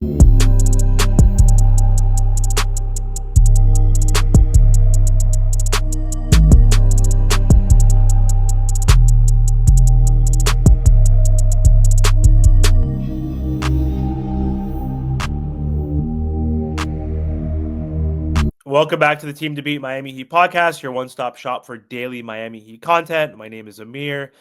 Welcome back to the Team to Beat Miami Heat podcast, your one-stop shop for daily Miami Heat content. My name is Amir.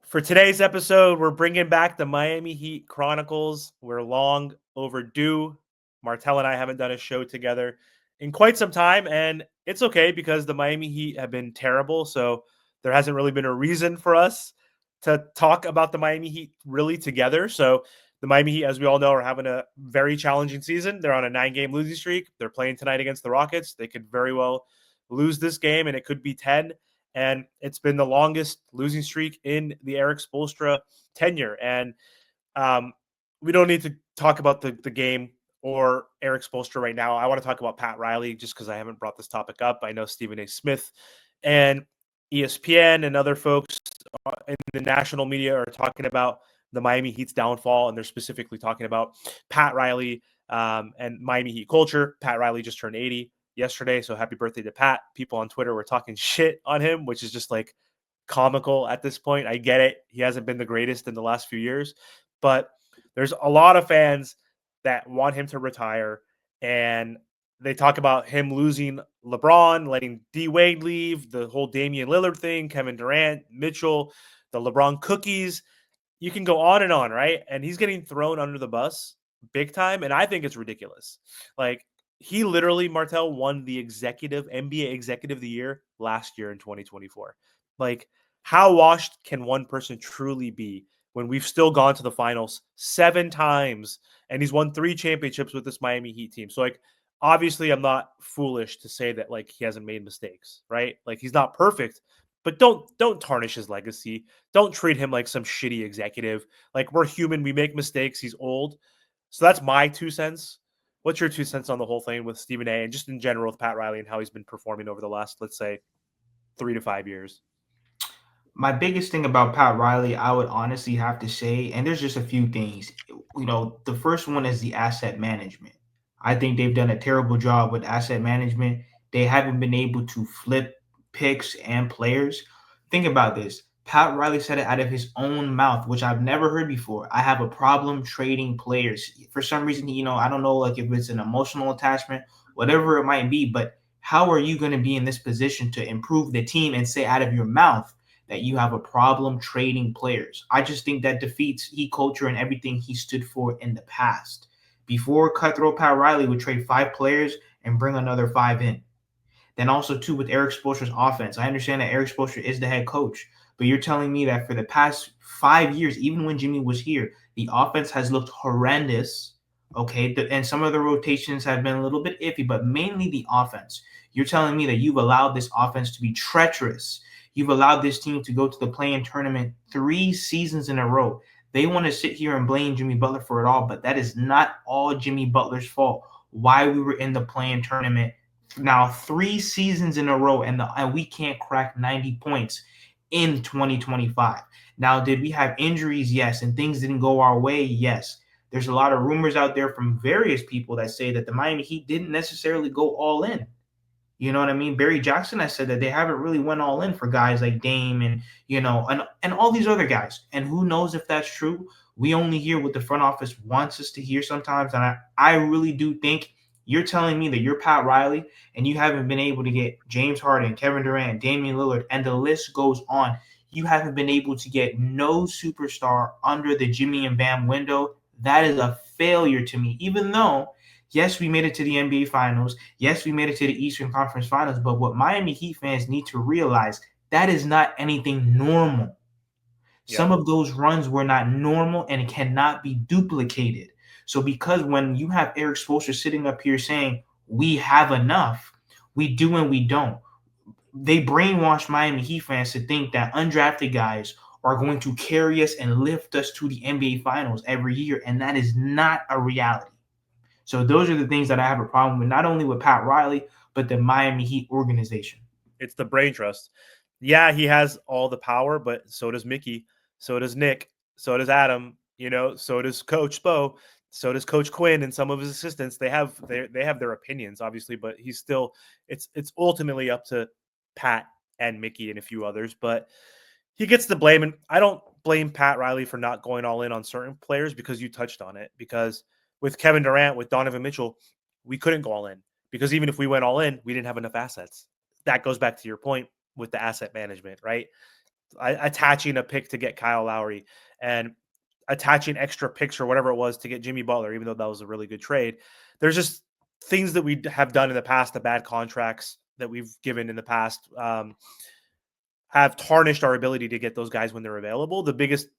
For today's episode, we're bringing back the Miami Heat Chronicles. We're long overdue. Martel and I haven't done a show together in quite some time, and it's okay because the Miami Heat have been terrible, so there hasn't really been a reason for us to talk about the Miami Heat really together. So the Miami Heat, as we all know, are having a very challenging season. They're on a 9-game losing streak. They're playing tonight against the Rockets. They could very well lose this game, and it could be 10. And it's been the longest losing streak in the Eric Spoelstra tenure. And we don't need to talk about the game or Eric Spoelstra right now. I want to talk about Pat Riley just because I haven't brought this topic up. I know Stephen A. Smith and ESPN and other folks in the national media are talking about the Miami Heat's downfall, and they're specifically talking about Pat Riley and Miami Heat culture. Pat Riley just turned 80 yesterday, so happy birthday to Pat. People on Twitter were talking shit on him, which is just like comical at this point. I get it. He hasn't been the greatest in the last few years, but there's a lot of fans that want him to retire, and they talk about him losing LeBron, letting D Wade leave, the whole Damian Lillard thing, Kevin Durant, Mitchell, the LeBron cookies. You can go on and on, right? And he's getting thrown under the bus big time, and I think it's ridiculous. Like, he literally, Martel, won the NBA Executive of the Year last year in 2024. Like, how washed can one person truly be when we've still gone to the finals 7 times and he's won 3 championships with this Miami Heat team? So, like, obviously I'm not foolish to say that, like, he hasn't made mistakes, right? Like, he's not perfect, but don't tarnish his legacy. Don't treat him like some shitty executive. Like, we're human, we make mistakes, he's old. So that's my 2 cents. What's your 2 cents on the whole thing with Stephen A. and just in general with Pat Riley and how he's been performing over the last, let's say, 3 to 5 years? My biggest thing about Pat Riley, I would honestly have to say, and there's just a few things. The first one is the asset management. I think they've done a terrible job with asset management. They haven't been able to flip picks and players. Think about this. Pat Riley said it out of his own mouth, which I've never heard before. I have a problem trading players. For some reason, I don't know, like if it's an emotional attachment, whatever it might be, but how are you going to be in this position to improve the team and say out of your mouth that you have a problem trading players? I just think that defeats Heat culture and everything he stood for in the past. Before, cutthroat Pat Riley would trade 5 players and bring another 5 in. Then also too with Eric Spoelstra's offense, I understand that Eric Spoelstra is the head coach, but you're telling me that for the past 5 years, even when Jimmy was here, the offense has looked horrendous. Okay, and some of the rotations have been a little bit iffy, but mainly the offense. You're telling me that you've allowed this offense to be treacherous. You've allowed this team to go to the play-in tournament 3 seasons in a row. They want to sit here and blame Jimmy Butler for it all, but that is not all Jimmy Butler's fault. Why we were in the play-in tournament now 3 seasons in a row, and we can't crack 90 points in 2025. Now, did we have injuries? Yes. And things didn't go our way? Yes. There's a lot of rumors out there from various people that say that the Miami Heat didn't necessarily go all in. You know what I mean? Barry Jackson has said that they haven't really went all in for guys like Dame and all these other guys. And who knows if that's true? We only hear what the front office wants us to hear sometimes. And I really do think you're telling me that you're Pat Riley and you haven't been able to get James Harden, Kevin Durant, Damian Lillard, and the list goes on. You haven't been able to get no superstar under the Jimmy and Bam window. That is a failure to me, even though yes, we made it to the NBA Finals. Yes, we made it to the Eastern Conference Finals. But what Miami Heat fans need to realize, that is not anything normal. Some of those runs were not normal and it cannot be duplicated. So because when you have Eric Spoelstra sitting up here saying, we have enough, we do and we don't, they brainwash Miami Heat fans to think that undrafted guys are going to carry us and lift us to the NBA Finals every year. And that is not a reality. So those are the things that I have a problem with, not only with Pat Riley, but the Miami Heat organization. It's the brain trust. Yeah, he has all the power, but so does Mickey. So does Nick. So does Adam. So does Coach Spo. So does Coach Quinn and some of his assistants. They have their opinions, obviously, but he's still it's ultimately up to Pat and Mickey and a few others. But he gets the blame, and I don't blame Pat Riley for not going all in on certain players because you touched on it. Because with Kevin Durant, with Donovan Mitchell, we couldn't go all in because even if we went all in, we didn't have enough assets. That goes back to your point with the asset management, right? Attaching a pick to get Kyle Lowry and attaching extra picks or whatever it was to get Jimmy Butler, even though that was a really good trade. There's just things that we have done in the past, the bad contracts that we've given in the past, have tarnished our ability to get those guys when they're available. The biggest,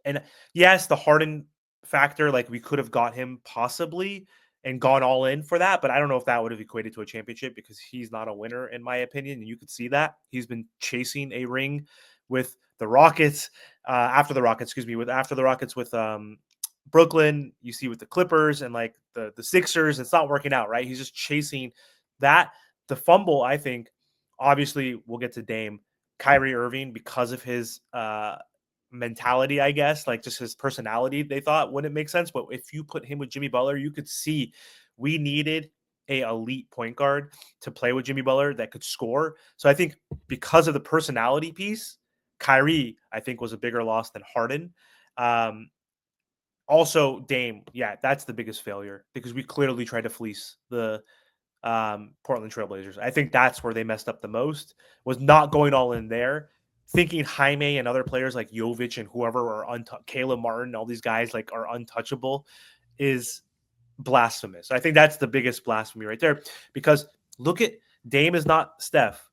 and yes, the Harden factor, like we could have got him possibly and gone all in for that, but I don't know if that would have equated to a championship because he's not a winner in my opinion. And you could see that he's been chasing a ring with the Rockets, after the Rockets, excuse me, with after the Rockets with Brooklyn. You see with the Clippers and like the Sixers, it's not working out, right? He's just chasing that. The fumble, I think, obviously we'll get to Dame. Kyrie Irving, because of his mentality, I guess, like just his personality, they thought wouldn't make sense. But if you put him with Jimmy Butler, you could see we needed a elite point guard to play with Jimmy Butler that could score. So I think because of the personality piece, Kyrie, I think, was a bigger loss than Harden. Um, Also, Dame, yeah, that's the biggest failure because we clearly tried to fleece the Portland Trailblazers. I think that's where they messed up the most, was not going all in there, thinking Jaime and other players like Jovic and whoever are Caleb Martin, all these guys like are untouchable, is blasphemous. I think that's the biggest blasphemy right there because look at Dame is not Steph.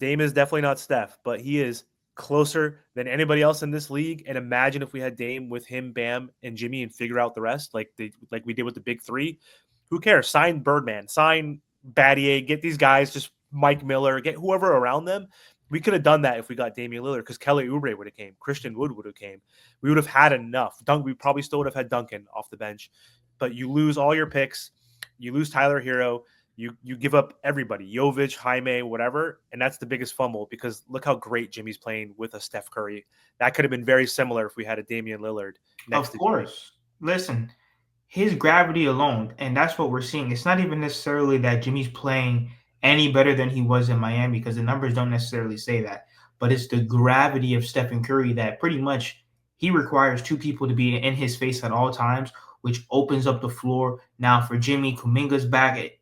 Dame is definitely not Steph, but he is closer than anybody else in this league. And imagine if we had Dame with him, Bam, and Jimmy and figure out the rest like we did with the big three. Who cares? Sign Birdman, sign Battier, get these guys, just Mike Miller, get whoever around them. We could have done that if we got Damian Lillard because Kelly Oubre would have came, Christian Wood would have came. We would have had enough. We probably still would have had Duncan off the bench, but you lose all your picks, you lose Tyler Hero, you give up everybody, Jovic, Jaime, whatever, and that's the biggest fumble because look how great Jimmy's playing with a Steph Curry. That could have been very similar if we had a Damian Lillard next Of to Jimmy. course. Listen, his gravity alone, and that's what we're seeing. It's not even necessarily that Jimmy's playing any better than he was in Miami because the numbers don't necessarily say that, but it's the gravity of Stephen Curry that pretty much he requires two people to be in his face at all times, which opens up the floor. Now for Jimmy, Kuminga's back.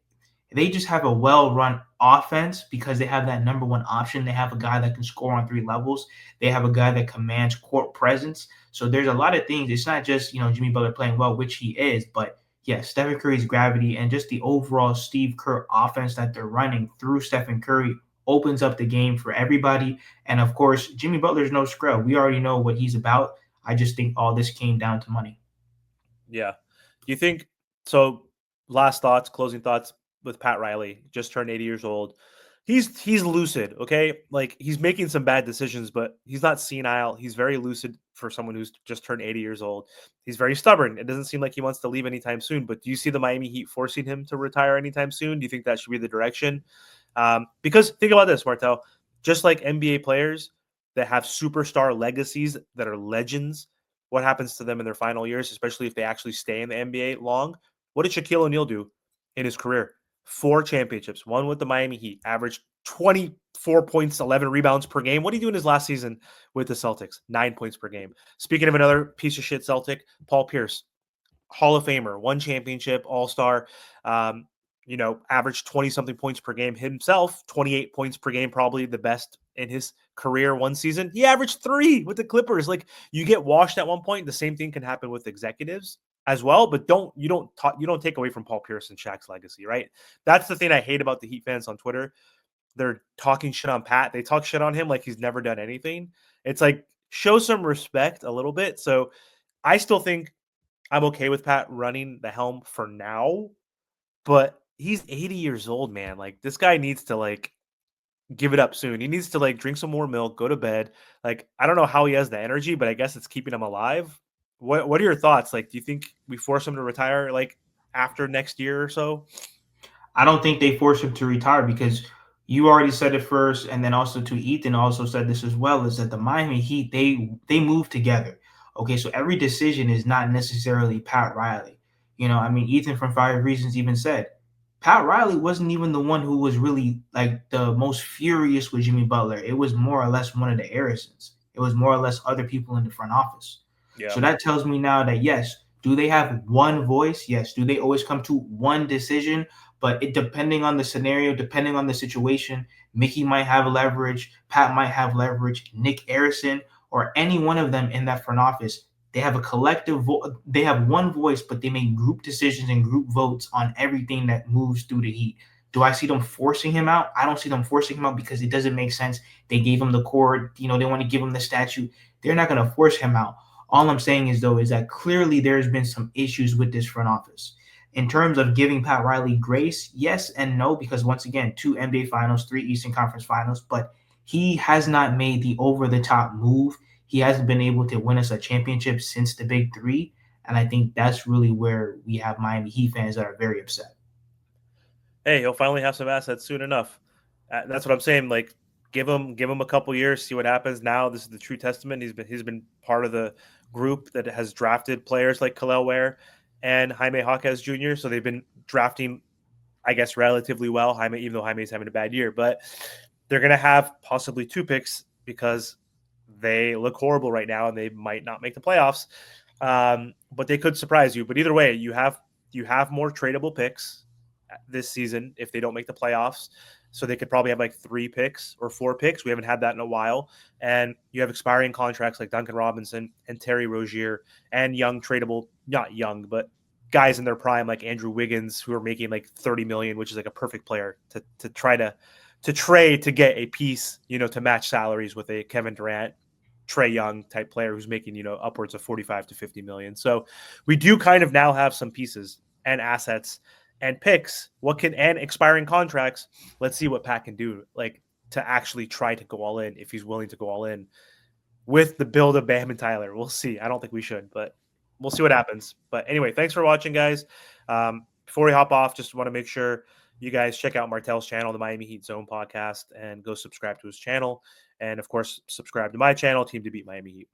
They just have a well-run offense because they have that number one option. They have a guy that can score on three levels. They have a guy that commands court presence. So there's a lot of things. It's not just Jimmy Butler playing well, which he is, but yeah, Stephen Curry's gravity and just the overall Steve Kerr offense that they're running through Stephen Curry opens up the game for everybody. And of course, Jimmy Butler's no scrub. We already know what he's about. I just think all this came down to money. Yeah. Do you think so? Last thoughts, closing thoughts with Pat Riley, just turned 80 years old. He's lucid, okay? Like he's making some bad decisions, but he's not senile. He's very lucid for someone who's just turned 80 years old. He's very stubborn. It doesn't seem like he wants to leave anytime soon. But do you see the Miami Heat forcing him to retire anytime soon? Do you think that should be the direction? Because think about this, Martel. Just like NBA players that have superstar legacies that are legends, what happens to them in their final years, especially if they actually stay in the NBA long? What did Shaquille O'Neal do in his career? 4 championships, one with the Miami Heat, averaged 24 points, 11 rebounds per game. What did he do in his last season with the Celtics? 9 points per game. Speaking of another piece of shit Celtic, Paul Pierce, Hall of Famer, one championship, All Star. Averaged 20 something points per game himself, 28 points per game, probably the best in his career one season. He averaged 3 with the Clippers. Like you get washed at one point. The same thing can happen with executives as well, but you don't take away from Paul Pierce and Shaq's legacy, right? That's the thing I hate about the Heat fans on Twitter. They're talking shit on Pat. They talk shit on him like he's never done anything. It's like show some respect a little bit. So I still think I'm okay with Pat running the helm for now, but he's 80 years old, man. Like this guy needs to like give it up soon. He needs to like drink some more milk, go to bed. Like I don't know how he has the energy, but I guess it's keeping him alive. What are your thoughts? Like, do you think we force him to retire like after next year or so? I don't think they force him to retire because you already said it first, and then also to Ethan also said this as well, is that the Miami Heat they move together. Okay, so every decision is not necessarily Pat Riley. I mean, Ethan from Five Reasons even said Pat Riley wasn't even the one who was really like the most furious with Jimmy Butler. It was more or less one of the Harrisons. It was more or less other people in the front office. Yeah. So that tells me now that yes, do they have one voice? Yes. Do they always come to one decision? But it depending on the scenario, depending on the situation, Mickey might have leverage, Pat might have leverage, Nick Harrison, or any one of them in that front office. They have a collective they have one voice, but they make group decisions and group votes on everything that moves through the Heat. Do I see them forcing him out? I don't see them forcing him out because it doesn't make sense. They gave him the cord, they want to give him the statue. They're not going to force him out. All I'm saying is though is that clearly there's been some issues with this front office. In terms of giving Pat Riley grace, yes and no, because once again, 2 NBA finals, 3 Eastern Conference finals, but he has not made the over the top move. He hasn't been able to win us a championship since the Big Three. And I think that's really where we have Miami Heat fans that are very upset. Hey, he'll finally have some assets soon enough. That's what I'm saying. Like, give him a couple years, see what happens. Now this is the true testament. He's been part of the group that has drafted players like Khalil Ware and Jaime Jaquez Jr. So they've been drafting, I guess, relatively well. Jaime, even though Jaime's having a bad year, but they're going to have possibly 2 picks because they look horrible right now and they might not make the playoffs. But they could surprise you. But either way, you have more tradable picks this season if they don't make the playoffs. So they could probably have like 3 picks or 4 picks. We haven't had that in a while. And you have expiring contracts like Duncan Robinson and Terry Rozier and young tradable, not young, but guys in their prime like Andrew Wiggins who are making like 30 million, which is like a perfect player to try to trade to get a piece, to match salaries with a Kevin Durant, Trae Young type player who's making, upwards of 45 to 50 million. So we do kind of now have some pieces and assets and picks, and expiring contracts. Let's see what Pat can do, like to actually try to go all in if he's willing to go all in with the build of Bam and Tyler. We'll see. I don't think we should, but we'll see what happens. But anyway, thanks for watching, guys. Before we hop off, just want to make sure you guys check out Martel's channel, the Miami Heat Zone podcast, and go subscribe to his channel. And of course, subscribe to my channel, Team to Beat Miami Heat.